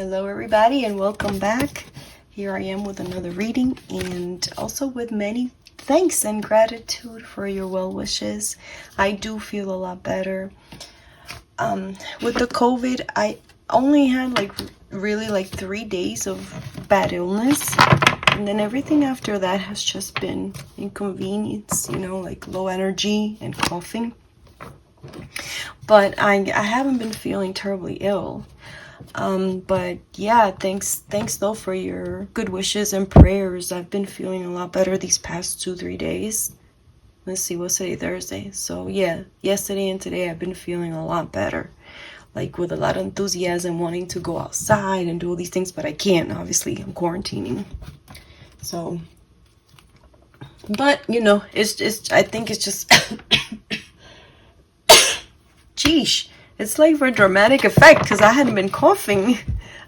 Hello everybody and welcome back. Here I am with another reading and also with many thanks and gratitude for your well wishes. I do feel a lot better. With the COVID, I only had really 3 days of bad illness, and then everything after that has just been inconvenience, like low energy and coughing. But I haven't been feeling terribly ill. But yeah, thanks though for your good wishes and prayers. I've been feeling a lot better these past 2-3 days. Let's see, what's today? Thursday. So yeah, yesterday and today I've been feeling a lot better, like with a lot of enthusiasm, wanting to go outside and do all these things, but I can't. Obviously, I'm quarantining. So, but it's I think it's just Geesh, it's like for dramatic effect because I hadn't been coughing.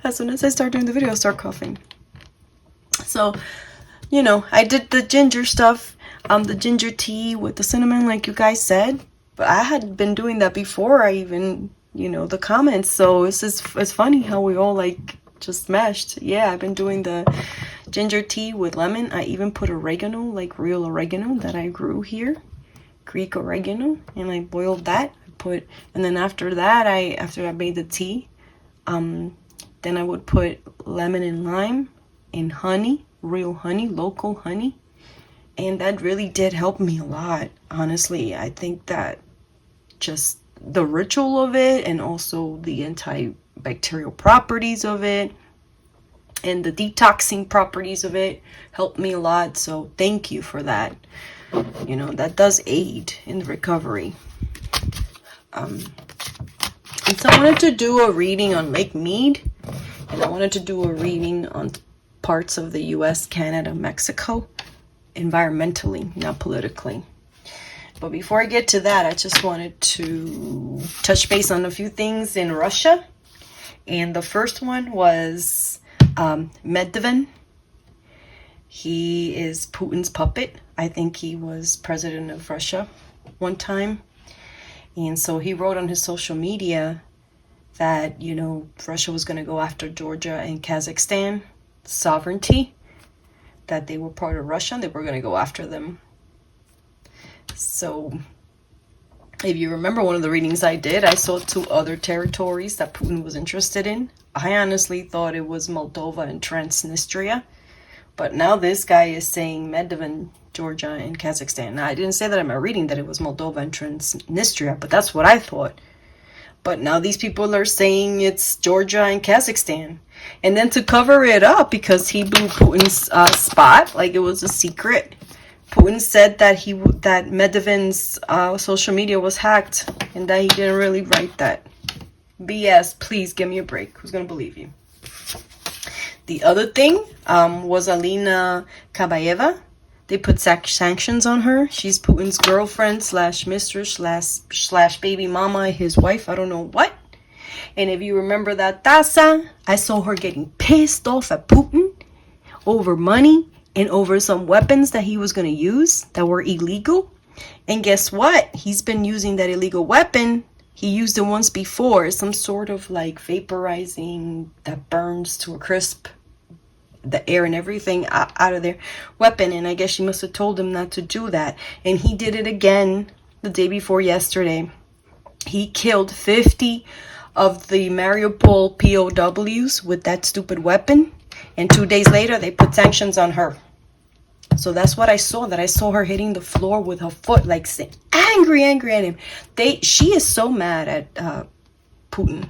As soon as I start doing the video, I start coughing. So, I did the ginger stuff, the ginger tea with the cinnamon, like you guys said. But I had been doing that before I even, the comments. So it's funny how we all just meshed. Yeah, I've been doing the ginger tea with lemon. I even put oregano, like real oregano that I grew here, Greek oregano, and I boiled that. And then after I made the tea, then I would put lemon and lime and honey, real honey, local honey, and that really did help me a lot. Honestly, I think that just the ritual of it and also the antibacterial properties of it and the detoxing properties of it helped me a lot. So thank you for that. That does aid in the recovery. And so I wanted to do a reading on Lake Mead, and I wanted to do a reading on parts of the US, Canada, Mexico, environmentally, not politically. But before I get to that, I just wanted to touch base on a few things in Russia. And the first one was Medvedev. He is Putin's puppet. I think he was president of Russia one time. And so he wrote on his social media that, Russia was going to go after Georgia and Kazakhstan sovereignty, that they were part of Russia and they were going to go after them. So if you remember one of the readings I did, I saw 2 other territories that Putin was interested in. I honestly thought it was Moldova and Transnistria. But now this guy is saying Medvedev, Georgia, and Kazakhstan. Now, I didn't say that in my reading that it was Moldova and Transnistria, but that's what I thought. But now these people are saying it's Georgia and Kazakhstan. And then to cover it up, because he blew Putin's spot, like it was a secret, Putin said that that Medvedev's social media was hacked and that he didn't really write that. BS, please give me a break. Who's going to believe you? The other thing was Alina Kabayeva. They put sanctions on her. She's Putin's girlfriend / mistress / baby mama, his wife. I don't know what. And if you remember that Tasa, I saw her getting pissed off at Putin over money and over some weapons that he was going to use that were illegal. And guess what? He's been using that illegal weapon. He used it once before, some sort of vaporizing that burns to a crisp the air and everything out of their weapon. And I guess she must have told him not to do that. And he did it again the day before yesterday. He killed 50 of the Mariupol POWs with that stupid weapon. And 2 days later, they put sanctions on her. So that's what I saw, that I saw her hitting the floor with her foot, saying, angry at him. She is so mad at Putin,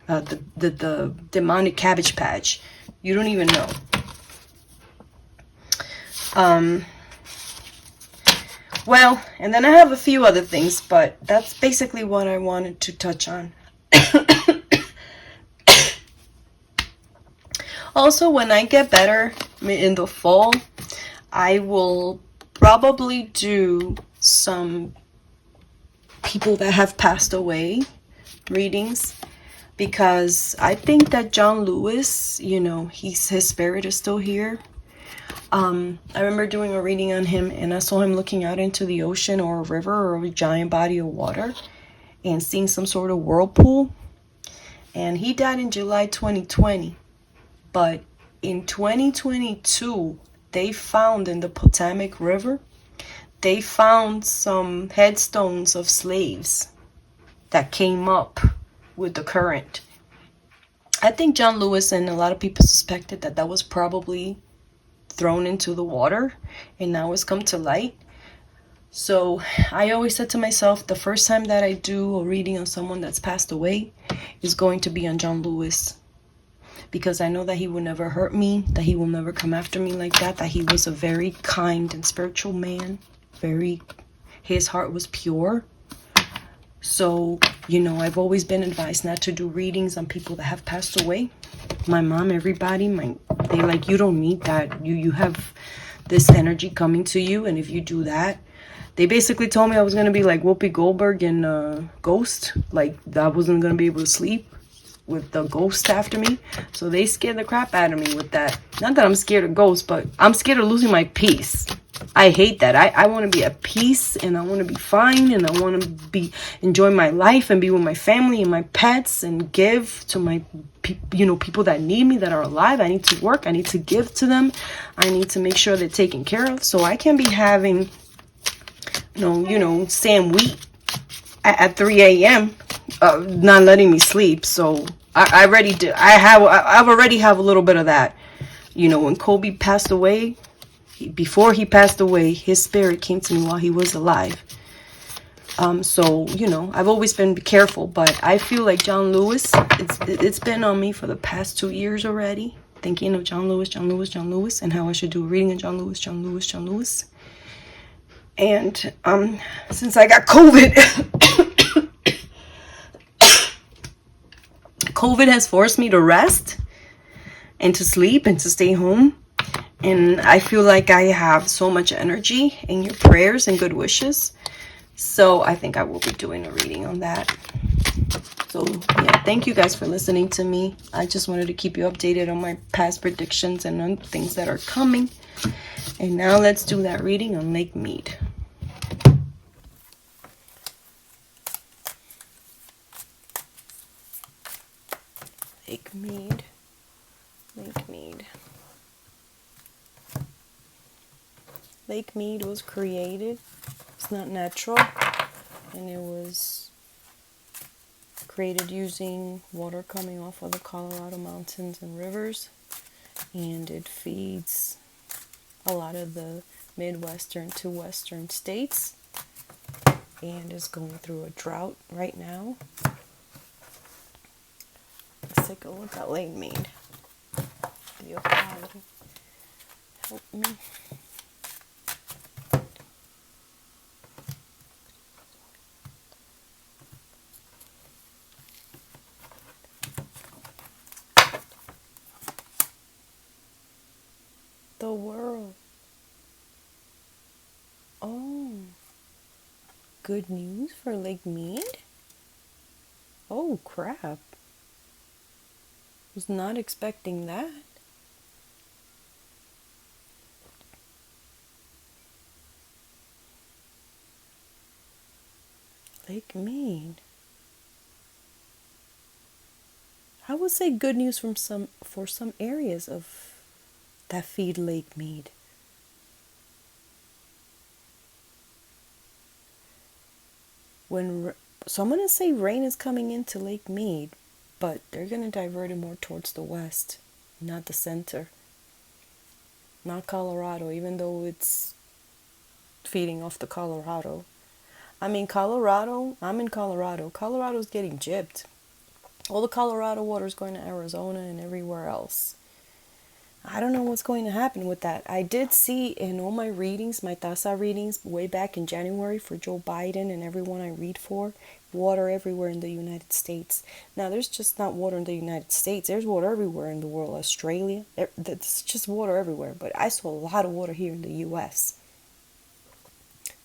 the demonic Cabbage Patch. You don't even know. Well, and then I have a few other things, but that's basically what I wanted to touch on. Also, when I get better in the fall, I will probably do some people that have passed away readings, because I think that John Lewis, his spirit is still here. I remember doing a reading on him, and I saw him looking out into the ocean or a river or a giant body of water and seeing some sort of whirlpool. And he died in July 2020. But in 2022, they found in the Potomac River, they found some headstones of slaves that came up with the current. I think John Lewis and a lot of people suspected that that was probably thrown into the water, and now it's come to light. So I always said to myself, the first time that I do a reading on someone that's passed away is going to be on John Lewis, because I know that he will never hurt me, that he will never come after me like that he was a very kind and spiritual man. His heart was pure. So, I've always been advised not to do readings on people that have passed away. My mom, everybody, they like, you don't need that. You have this energy coming to you, and if you do that, they basically told me I was going to be like Whoopi Goldberg in Ghost. Like, I wasn't going to be able to sleep with the ghost after me. So they scared the crap out of me with that. Not that I'm scared of ghosts, but I'm scared of losing my peace. I hate that. I want to be at peace, and I want to be fine, and I want to enjoy my life and be with my family and my pets and give to my people that need me, that are alive. I need to work. I need to give to them. I need to make sure they're taken care of. So I can't be having Sam Wheat at 3 a.m. Not letting me sleep. So I already do. I've already have a little bit of that. When Kobe passed away, before he passed away, his spirit came to me while he was alive. So I've always been careful, but I feel like John Lewis, it's been on me for the past 2 years already, thinking of John Lewis, and how I should do a reading of John Lewis. And since I got COVID, COVID has forced me to rest and to sleep and to stay home. And I feel like I have so much energy in your prayers and good wishes. So I think I will be doing a reading on that. So yeah, thank you guys for listening to me. I just wanted to keep you updated on my past predictions and on things that are coming. And now let's do that reading on Lake Mead. Lake Mead. Lake Mead was created. It's not natural. And it was created using water coming off of the Colorado mountains and rivers. And it feeds a lot of the Midwestern to Western states. And is going through a drought right now. Let's take a look at Lake Mead. Video quality. Help me. The world. Oh. Good news for Lake Mead? Oh, crap. Was not expecting that. Lake Mead. I would say good news for some areas of that feed Lake Mead. So I'm going to say rain is coming into Lake Mead, but they're going to divert it more towards the west, not the center. Not Colorado, even though it's feeding off the Colorado. I'm in Colorado. Colorado's getting gypped. All the Colorado water is going to Arizona and everywhere else. I don't know what's going to happen with that. I did see in all my readings, my Tasa readings, way back in January for Joe Biden and everyone I read for, water everywhere in the United States. Now, there's just not water in the United States. There's water everywhere in the world. Australia, there's just water everywhere. But I saw a lot of water here in the U.S.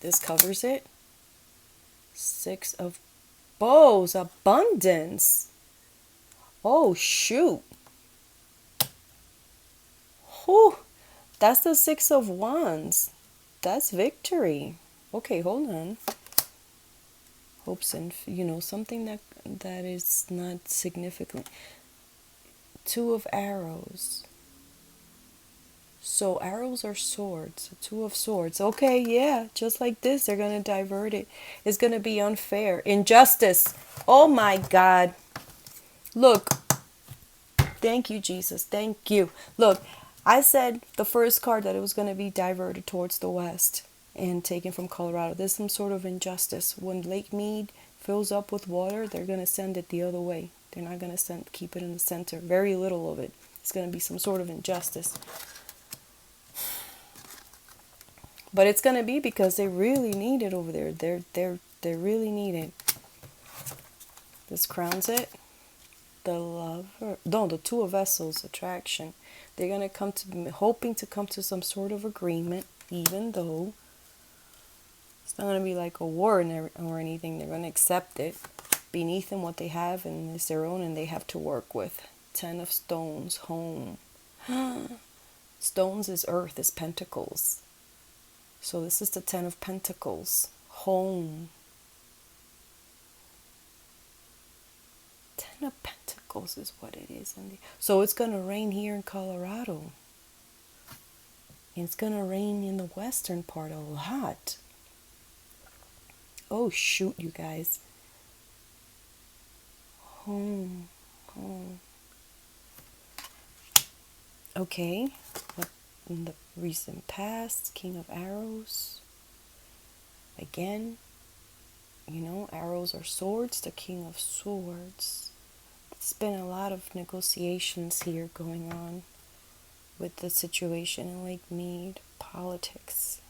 This covers it. 6 of Bows, abundance. Oh, shoot. Whew. That's the 6 of Wands. That's victory. Okay, hold on. Hopes and, something that that is not significant. Two of arrows. So arrows are swords. Two of swords. Okay, yeah, just like this, they're going to divert it. It's going to be unfair. Injustice. Oh my God. Look. Thank you, Jesus. Thank you. Look, I said the first card that it was going to be diverted towards the west and taken from Colorado. There's some sort of injustice. When Lake Mead fills up with water, they're going to send it the other way. They're not going to keep it in the center. Very little of it. It's going to be some sort of injustice. But it's going to be because they really need it over there. They really need it. This crowns it. The lover. No, the two of vessels, attraction. They're going to come to, hoping to come to some sort of agreement, even though it's not going to be like a war or anything. They're going to accept it. Beneath them, what they have, and it's their own, and they have to work with. 10 of stones, home. Stones is earth, is pentacles. So this is the 10 of pentacles, home. 10 of pentacles is what it is. So it's going to rain here in Colorado. And it's going to rain in the western part a lot. Oh, shoot, you guys. Home. Okay. What in the recent past? King of arrows. Again. You know, arrows are swords. The king of swords. There's been a lot of negotiations here going on with the situation in Lake Mead. Politics.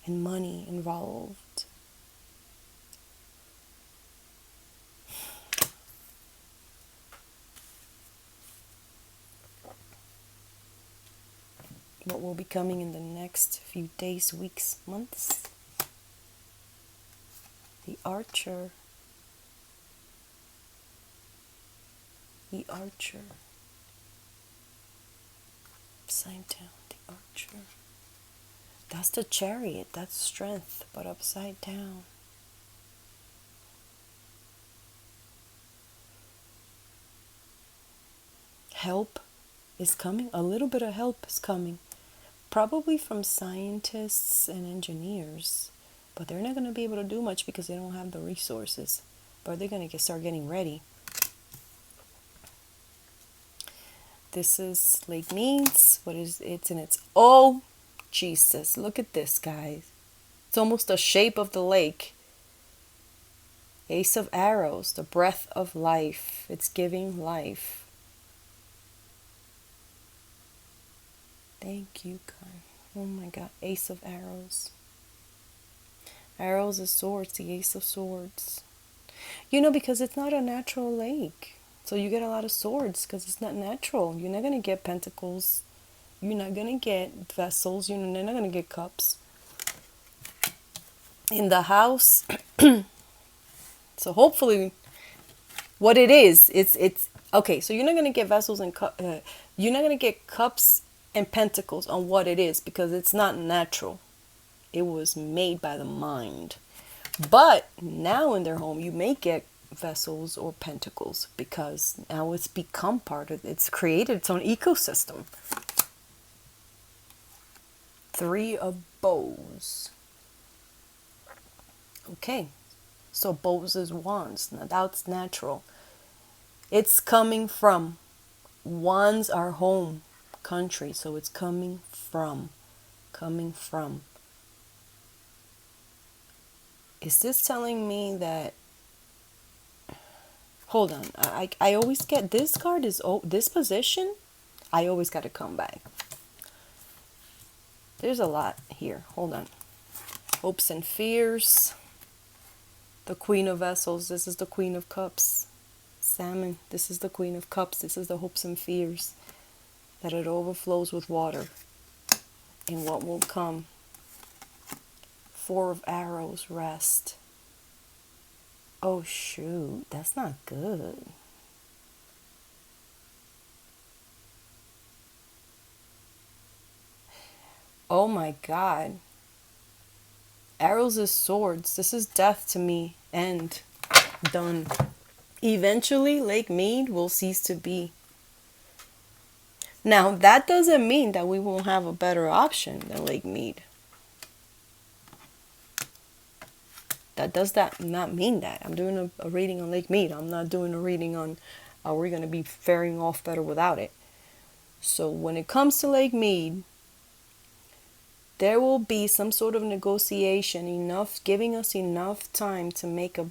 And money involved. What will be coming in the next few days, weeks, months. The Archer. The Archer. Upside down, the Archer. That's the Chariot, that's strength, but upside down. Help is coming, a little bit of help is coming. Probably from scientists and engineers, but they're not going to be able to do much because they don't have the resources. But they're going to start getting ready. This is Lake Mead's. What is it's in its? Oh, Jesus! Look at this, guys. It's almost the shape of the lake. Ace of arrows, the breath of life. It's giving life. Thank you, God. Oh my God. Ace of arrows. Arrows is swords, the ace of swords. You know, because it's not a natural lake. So you get a lot of swords because it's not natural. You're not going to get pentacles. You're not going to get vessels. You're not going to get cups. In the house. So hopefully what it is, it's okay, so you're not going to get vessels and you're not going to get cups and pentacles on what it is because it's not natural. It was made by the mind. But now in their home, you may get vessels or pentacles because now it's become part of, it's created its own ecosystem. 3 of bows. Okay, so bows is wands. Now that's natural. It's coming from. Wands are home country, so it's coming from. Is this telling me that, hold on, I always get, this card is, this position, I always got to come back. There's a lot here, hold on. Hopes and fears. The Queen of Vessels, this is the Queen of Cups. Salmon, this is the Queen of Cups, this is the hopes and fears. That it overflows with water. And what will come? 4 of arrows, rest. Oh shoot, that's not good. Oh my God. Arrows is swords. This is death to me. End. Done. Eventually, Lake Mead will cease to be. Now, that doesn't mean that we won't have a better option than Lake Mead. That not mean that. I'm doing a reading on Lake Mead. I'm not doing a reading on are we going to be faring off better without it. So when it comes to Lake Mead, there will be some sort of negotiation, giving us enough time to make a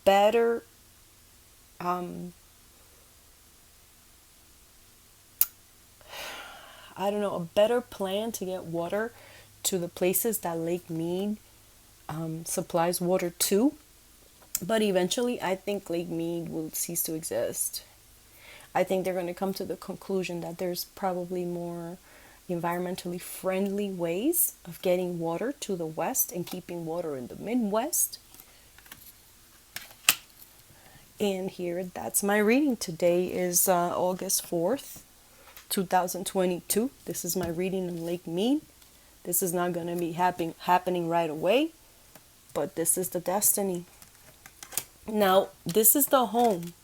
better a better plan to get water to the places that Lake Mead supplies water to. But eventually, I think Lake Mead will cease to exist. I think they're going to come to the conclusion that there's probably more environmentally friendly ways of getting water to the west and keeping water in the Midwest. And here, that's my reading. Today is August 4th, 2022. This is my reading on Lake Mead. This is not going to be happening right away, but this is the destiny. Now, this is the home.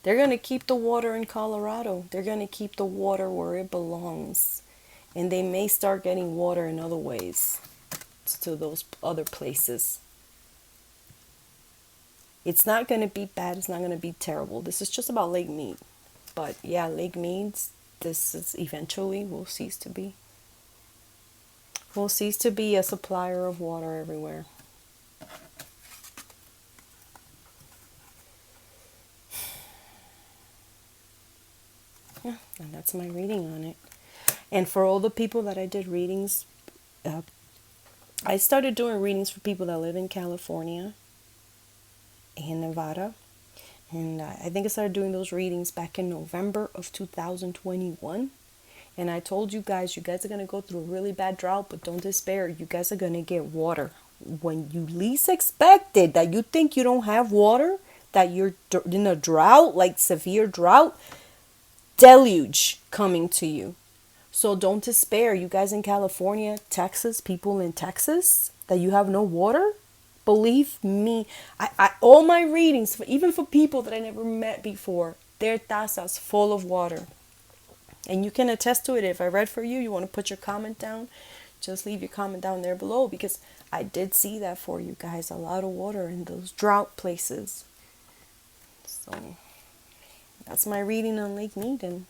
They're going to keep the water in Colorado. They're going to keep the water where it belongs. And they may start getting water in other ways to those other places. It's not going to be bad. It's not going to be terrible. This is just about Lake Mead. But yeah, Lake Mead, this is eventually will cease to be. Will cease to be a supplier of water everywhere. Yeah, and that's my reading on it. And for all the people that I did readings, I started doing readings for people that live in California and Nevada. And I think I started doing those readings back in November of 2021. And I told you guys are going to go through a really bad drought, but don't despair. You guys are going to get water. When you least expect it, that you think you don't have water, that you're in a drought, like severe drought, deluge coming to you. So don't despair. You guys in California, Texas, people in Texas, that you have no water. Believe me, I all my readings, even for people that I never met before, their tazas full of water. And you can attest to it. If I read for you, you want to put your comment down, just leave your comment down there below, because I did see that for you guys. A lot of water in those drought places. So that's my reading on Lake Mead, and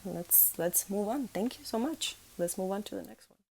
let's move on. Thank you so much. Let's move on to the next one.